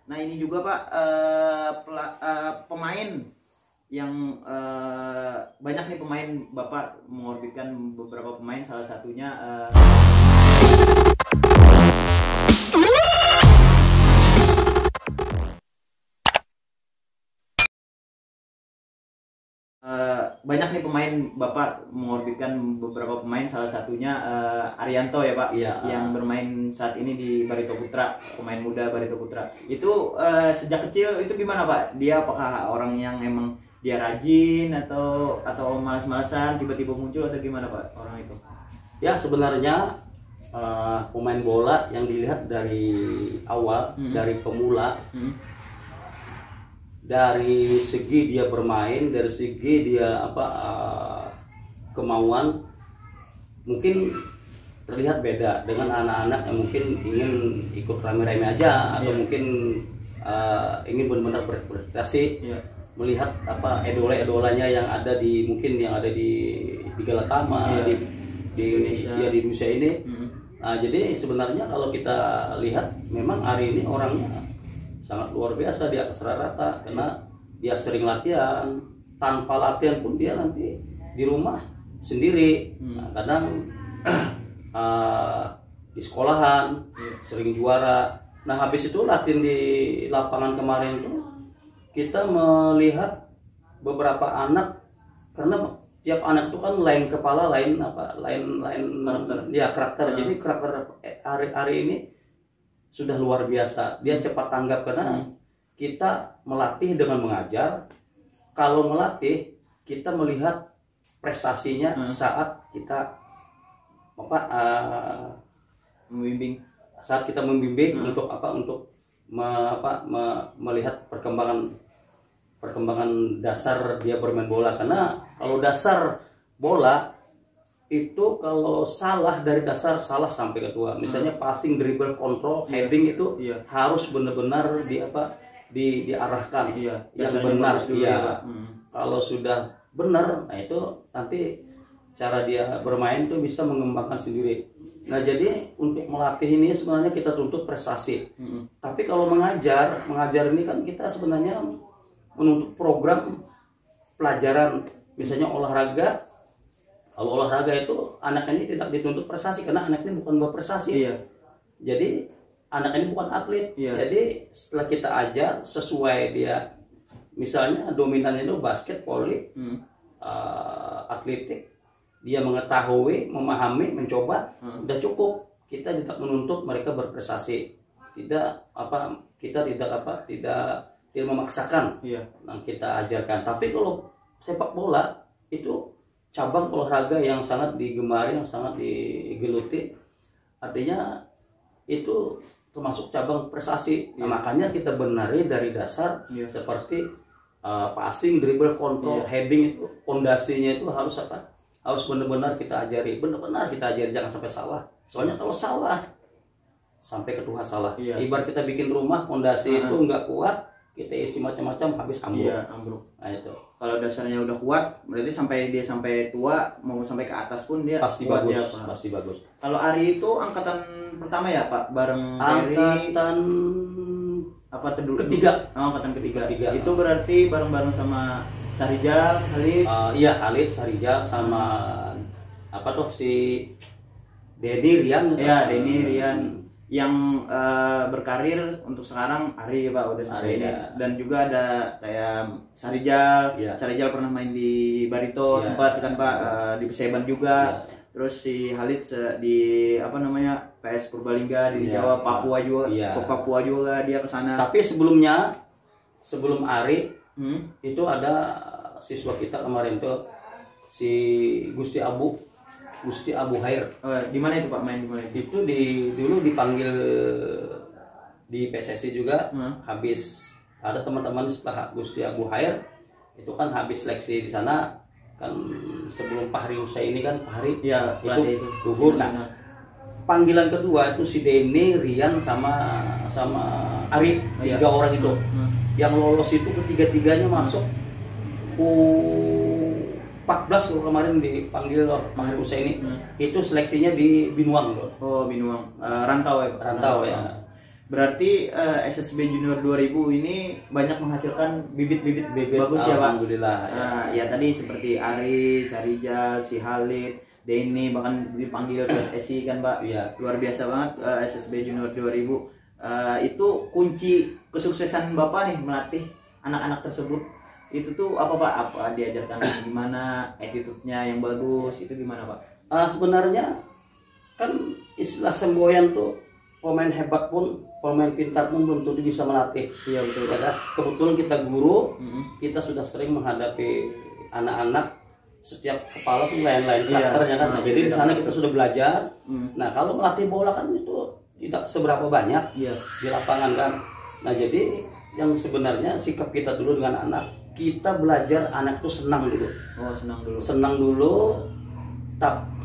Nah ini juga Pak, pemain yang banyak nih pemain, Bapak mengorbitkan beberapa pemain, salah satunya banyak nih pemain, Bapak mengorbitkan beberapa pemain, salah satunya Arianto ya Pak, yang bermain saat ini di Barito Putra, pemain muda Barito Putra. Itu sejak kecil itu gimana Pak? Dia apakah orang yang emang dia rajin atau malas-malasan tiba-tiba muncul atau gimana Pak orang itu? Ya sebenarnya pemain bola yang dilihat dari awal, dari pemula, dari segi dia bermain, dari segi dia kemauan, mungkin terlihat beda dengan anak-anak yang mungkin ingin ikut rame-rame aja, atau mungkin ingin benar-benar berprestasi. Melihat idola-idolanya yang ada di Galatama, di Indonesia ini. Jadi sebenarnya kalau kita lihat memang Ari ini orangnya sangat luar biasa, di atas rata-rata, karena dia sering latihan. Tanpa latihan pun dia nanti di rumah sendiri. Kadang di sekolahan sering juara. Nah habis itu latihan di lapangan kemarin tuh kita melihat beberapa anak, karena tiap anak itu kan lain kepala, lain karakter. Jadi karakter Ari ini sudah luar biasa. Dia cepat tanggap karena kita melatih dengan mengajar. Kalau melatih kita melihat prestasinya saat kita membimbing. Saat kita membimbing untuk melihat perkembangan dasar dia bermain bola. Karena kalau dasar bola itu kalau salah dari dasar, salah sampai ke tua. Misalnya passing, dribble, control, heading itu harus benar-benar diarahkan yang benar. Kalau sudah benar, nah itu nanti cara dia bermain tuh bisa mengembangkan sendiri. Nah jadi untuk melatih ini sebenarnya kita tuntut prestasi. Tapi kalau mengajar ini kan kita sebenarnya menuntut program pelajaran. Misalnya olahraga, kalau olahraga itu anak ini tidak dituntut prestasi karena anak ini bukan berprestasi. Jadi anak ini bukan atlet. Jadi setelah kita ajar sesuai dia, misalnya dominan itu basket, voli, atletik, dia mengetahui, memahami, mencoba, udah cukup. Kita tidak menuntut mereka berprestasi. Kita tidak memaksakan yang kita ajarkan. Tapi kalau sepak bola itu cabang olahraga yang sangat digemari, yang sangat digeluti. Artinya itu termasuk cabang prestasi. Nah, makanya kita benari dari dasar seperti passing, dribble, control, heading, itu pondasinya itu harus harus benar-benar kita ajari, jangan sampai salah. Soalnya kalau salah sampai ke Tuhan salah. Ibarat kita bikin rumah, pondasi itu nggak kuat, kita isi macam-macam, habis ambruk. Nah itu. Kalau dasarnya udah kuat, berarti sampai tua, mau sampai ke atas pun dia pasti kuat, bagus. Pasti bagus. Kalau Ari itu angkatan pertama ya Pak, bareng angkatan ketiga. Angkatan ketiga. Itu berarti bareng-bareng sama Sarijal, Halid. Halid, Sarijal, sama si Denny Rian. Denny Rian yang berkarir untuk sekarang Ari Pak, udah sampai ini. Dan juga ada kayak Sarijal. Sarijal pernah main di Barito sempat kan Pak, di Perseban juga. Terus si Halid di PS Purbalingga di Jawa, Papua juga. Papua juga dia ke sana. Tapi sebelum Ari itu ada siswa kita kemarin tuh, si Gusti Abu Hair. Di mana itu Pak, main di mana? Itu dulu dipanggil di PSSI juga. Habis ada teman-teman setelah Gusti Abu Hair itu kan habis seleksi di sana kan, sebelum Pak Hari Usai ini kan Pak Hari itu gugur. Nah panggilan kedua itu si Denny, Rian sama Ari, 3 orang itu. Yang lolos itu ketiga-tiganya masuk U14 kalau kemarin dipanggil Pak Hari Usai ini. Itu seleksinya di Binuang loh. Binuang. Rantau ya. Berarti SSB Junior 2000 ini banyak menghasilkan bibit-bibit bagus ya Pak? Alhamdulillah. Ya tadi seperti Ari, Sarijal, si Halid, Denny, bahkan dipanggil PSSI kan Pak? Iya. Luar biasa banget SSB Junior 2000. Itu kunci kesuksesan Bapak nih melatih anak-anak tersebut. Itu tuh apa Pak? Apa diajarkan gimana? Attitude-nya yang bagus itu gimana Pak? Sebenarnya kan istilah semboyan tuh pemain hebat pun, pemain pintar pun belum tentu bisa melatih. Iya betul. Ya kan? Kebetulan kita guru, kita sudah sering menghadapi anak-anak, setiap kepala tuh lain-lain karakternya kan. Nah, jadi di sana kita sudah belajar. Nah kalau melatih bola kan itu tidak seberapa banyak di lapangan kan. Nah jadi yang sebenarnya sikap kita dulu dengan anak, kita belajar anak tuh senang dulu. Oh senang dulu. Senang dulu.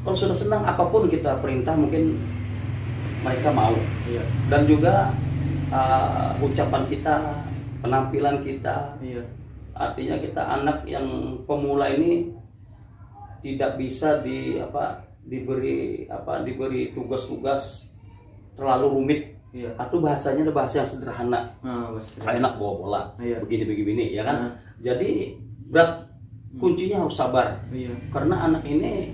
Kalau sudah senang apapun kita perintah mungkin mereka mau. Iya. Dan juga ucapan kita, penampilan kita. Iya. Artinya kita anak yang pemula ini tidak bisa diberi tugas-tugas terlalu rumit. Iya. Atau bahasanya ada bahasa yang sederhana. Enak bawa bola. Iya. Begini ya kan. Jadi berat, kuncinya harus sabar. Iya. Karena anak ini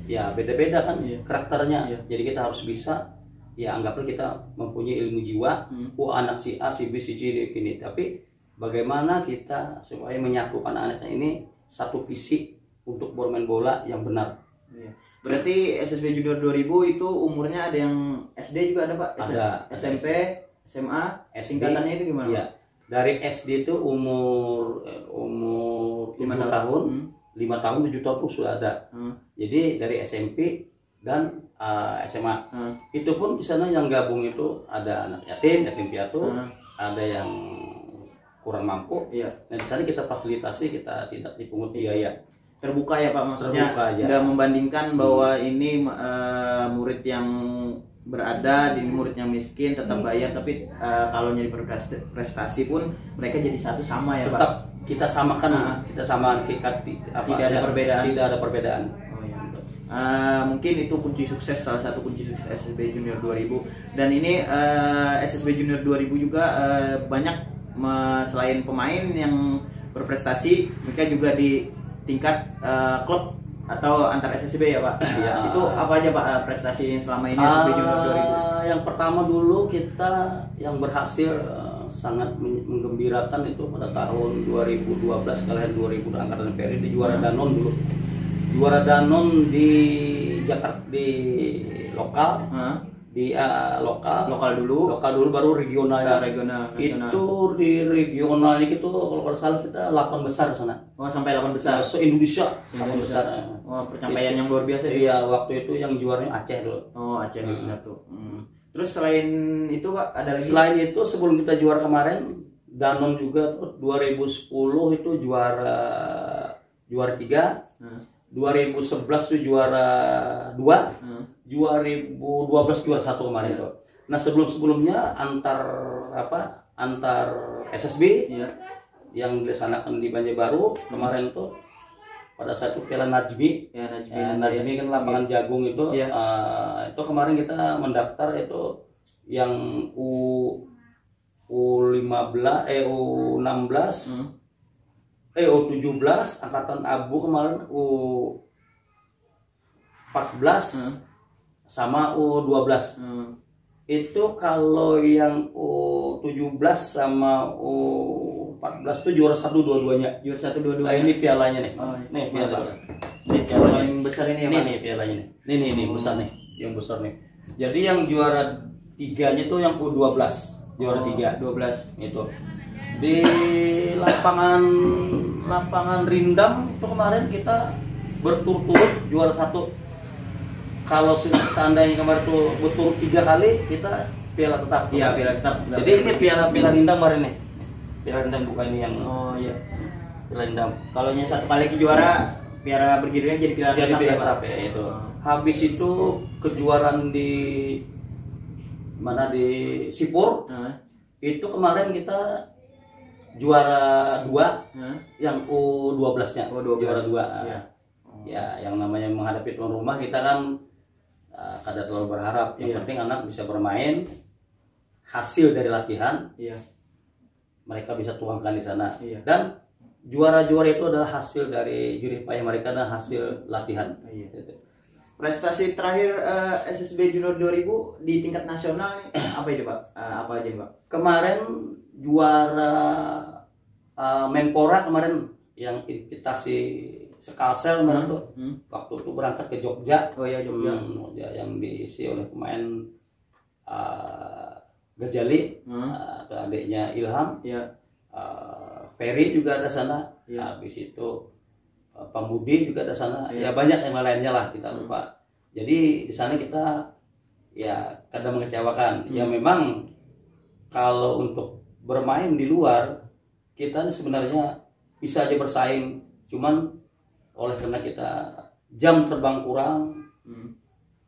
ya beda-beda kan karakternya. Jadi kita harus bisa, ya anggaplah kita mempunyai ilmu jiwa. Anak si A, si B, si C ini. Tapi bagaimana kita supaya menyatukan anaknya ini satu visi untuk bermain bola yang benar. Berarti SSB Junior 2000 itu umurnya ada yang SD juga ada Pak? Ada. SMP, SMA, singkatannya itu gimana? Ya. Dari SD itu umur 5 tahun. 5 tahun 7 tahun itu sudah ada. Jadi dari SMP dan SMA. Itu pun di sana yang gabung itu ada anak yatim piatu, ada yang kurang mampu. Nah di sana kita fasilitasi, kita tidak dipungut biaya. Terbuka ya Pak, maksudnya nggak membandingkan bahwa ini murid yang berada di murid yang miskin tetap bayar, tapi kalau nyari prestasi pun mereka jadi satu sama ya Pak. Tetap kita samakan, tidak ada perbedaan. Mungkin itu kunci sukses, salah satu kunci sukses SSB Junior 2000. Dan ini SSB Junior 2000 juga banyak selain pemain yang berprestasi, mereka juga di tingkat klub atau antar SSB ya Pak. Itu apa aja Pak prestasi selama ini SSB Junior 2000? Yang pertama dulu kita yang berhasil sangat menggembirakan itu pada tahun 2012 kalian 2000 angkatan PRI di juara Danon dulu. Juara Danon di Jakarta, di lokal. Lokal dulu baru regional. Regional. Itu di regionalnya gitu kalau nggak salah kita 8 besar sana. Oh sampai 8 besar. Se Indonesia 8 besar. Oh pencapaian yang luar biasa. Iya waktu itu yang juaranya Aceh dulu. Oh Aceh satu. Terus selain itu Pak ada lagi? Selain itu sebelum kita juara kemarin Danon juga 2010 itu juara 3. 2011 itu juara 2. 2012 juara 1 kemarin tuh. Nah sebelumnya antar SSB yang dilaksanakan di Banjarbaru kemarin tuh pada saat itu Piala Najmi. Najmi kan lapangan jagung itu. Itu kemarin kita mendaftar itu yang U16 U17 angkatan abu kemarin U14 sama U12. Itu kalau yang U17 sama U14 itu juara 1 dua-duanya. Juara 1 dua-duanya. Nah, ini pialanya nih. Nih piala. Ini piala paling besar ini ya Pak. Nih pialanya nih. Nih besar nih. Yang besar nih. Jadi yang juara 3-nya tuh yang U12. Juara 3, 12 itu. Di lapangan Rindam itu kemarin kita berturut-turut juara 1. Kalau seandainya kemarin tuh berturut 3 kali kita piala tetap. Iya, piala tetap. Jadi ini piala Rindam kemarin nih. Piala Rindam bukan ini yang piala Rindam. Kalau nya 1 kali juara, piala bergilirnya jadi piala tetap. Piala tetap ya itu. Habis itu kejuaraan di mana di Sipur. Itu kemarin kita juara 2 yang U12-nya. Juara 2. Ya, yang namanya menghadapi tuan rumah kita kan kada terlalu berharap. Yang penting anak bisa bermain. hasil dari latihan, mereka bisa tuangkan di sana. Dan juara-juara itu adalah hasil dari jerih payah mereka dan hasil latihan. Prestasi terakhir SSB Junior 2000 di tingkat nasional nih, apa itu Pak? Apa aja Pak? Kemarin juara Menpora kemarin yang invitasi Sekalsel kemarin tuh. Waktu itu berangkat ke Jogja. Oh ya, Jogja. Yang diisi oleh pemain Gajali, ada adiknya Ilham. Ferry juga ada sana. Habis itu Pambudi juga ada sana. Ya banyak yang lainnya lah, kita lupa. Jadi di sana kita ya kadang mengecewakan. Ya memang kalau untuk bermain di luar kita sebenarnya bisa aja bersaing, cuman oleh karena kita jam terbang kurang,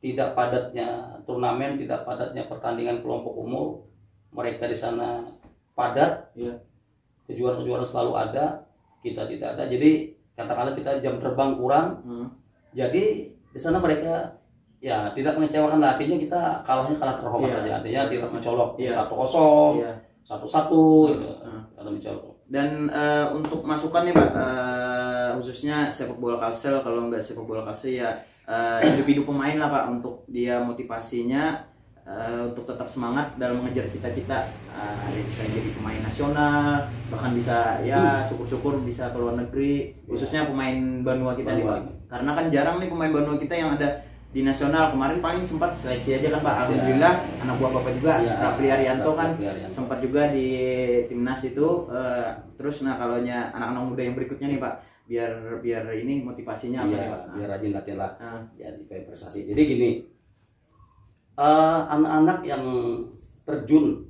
tidak padatnya turnamen, tidak padatnya pertandingan kelompok umur, mereka di sana padat, kejuaraan-kejuaraan selalu ada, kita tidak ada. Jadi katakanlah kita jam terbang kurang, jadi di sana mereka ya tidak mengecewakan, artinya kita kalahnya kalah terhormat saja, artinya tidak mencolok 1-0, 1-1 gitu, kalau mencolok. Dan untuk masukan nih Pak, khususnya sepak bola Kalsel, kalau nggak sepak bola Kalsel ya individu pemain lah Pak, untuk dia motivasinya untuk tetap semangat dalam mengejar cita-cita, bisa jadi pemain nasional, bahkan bisa ya syukur-syukur bisa ke luar negeri, khususnya pemain Banua kita nih Pak, karena kan jarang nih pemain Banua kita yang ada di nasional. Kemarin paling sempat seleksi aja kan Pak, alhamdulillah anak buah Bapak juga, Rafli Arianto kan sempat juga di timnas itu. Terus nah kalau anak-anak muda yang berikutnya nih Pak, biar ini motivasinya apa ya Pak? Biar rajin latihan lah, jadi prestasi. Jadi gini, anak-anak yang terjun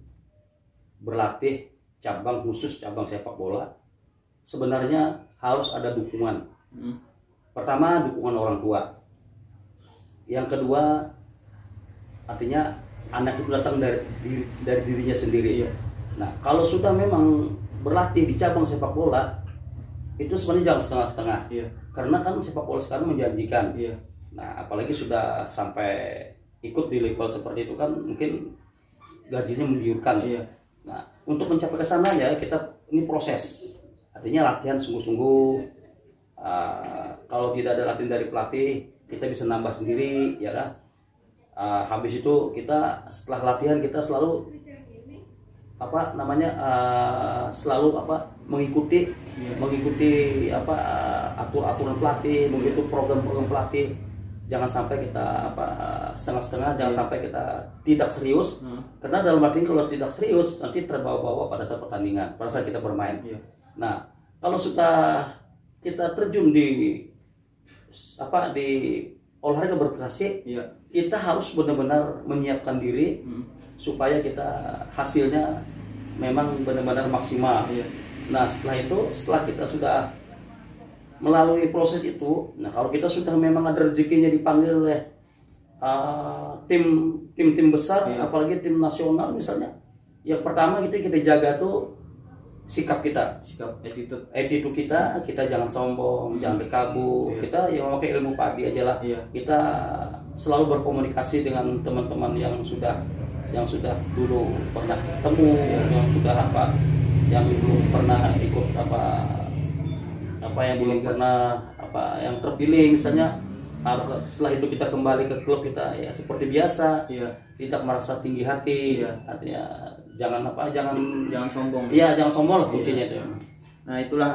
berlatih cabang khusus, cabang sepak bola, sebenarnya harus ada dukungan. Pertama, dukungan orang tua. Yang kedua, artinya anak itu datang dari dirinya sendiri. Nah, kalau sudah memang berlatih di cabang sepak bola, itu sebenarnya jangan setengah-setengah. Karena kan sepak bola sekarang menjanjikan. Nah, apalagi sudah sampai ikut di level seperti itu kan, mungkin gajinya menggiurkan. Nah, untuk mencapai ke sana ya kita ini proses. Artinya latihan sungguh-sungguh. Kalau tidak ada latihan dari pelatih, kita bisa nambah sendiri, ya kan. Habis itu kita setelah latihan kita selalu selalu mengikuti aturan pelatih, mengikuti program-program pelatih. Jangan sampai kita setengah-setengah, jangan sampai kita tidak serius. Karena dalam arti kalau tidak serius nanti terbawa-bawa pada saat pertandingan, pada saat kita bermain. Nah, kalau sudah kita terjun di olahraga berprestasi, kita harus benar-benar menyiapkan diri supaya kita hasilnya memang benar-benar maksimal. Nah, setelah kita sudah melalui proses itu, nah kalau kita sudah memang ada rezekinya dipanggil oleh tim besar, apalagi tim nasional misalnya, yang pertama kita jaga tuh sikap kita, attitude kita jangan sombong, jangan berkabut. Kita yang memakai ilmu padi aja lah. Kita selalu berkomunikasi dengan teman-teman yang sudah dulu pernah ketemu, yang dulu pernah ikut yang belum pernah yang terpilih misalnya. Setelah itu kita kembali ke klub kita ya seperti biasa, tidak merasa tinggi hati. Artinya jangan sombong. Jangan sombong lah kuncinya itu. Nah, itulah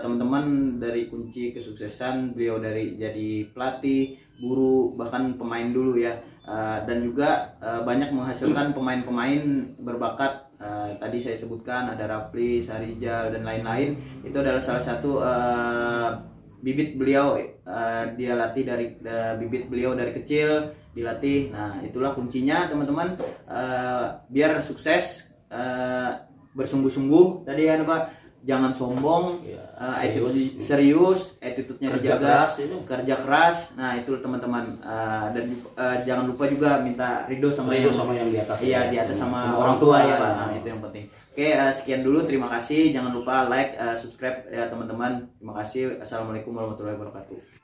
teman-teman dari kunci kesuksesan beliau, dari jadi pelatih, guru, bahkan pemain dulu ya. Dan juga banyak menghasilkan pemain-pemain berbakat. Tadi saya sebutkan ada Rafli, Sarijal dan lain-lain. Itu adalah salah satu bibit beliau, dia latih dari bibit beliau dari kecil dilatih. Nah, itulah kuncinya teman-teman, biar sukses, bersungguh-sungguh tadi ya Pak, jangan sombong, serius, attitude-nya dijaga, kerja keras. Nah, itu teman-teman, dan jangan lupa juga minta ridho sama yang di atas. Di atas sama orang tua ya Pak. Nah, itu yang penting. Oke, sekian dulu, terima kasih. Jangan lupa like, subscribe ya teman-teman. Terima kasih. Assalamualaikum warahmatullahi wabarakatuh.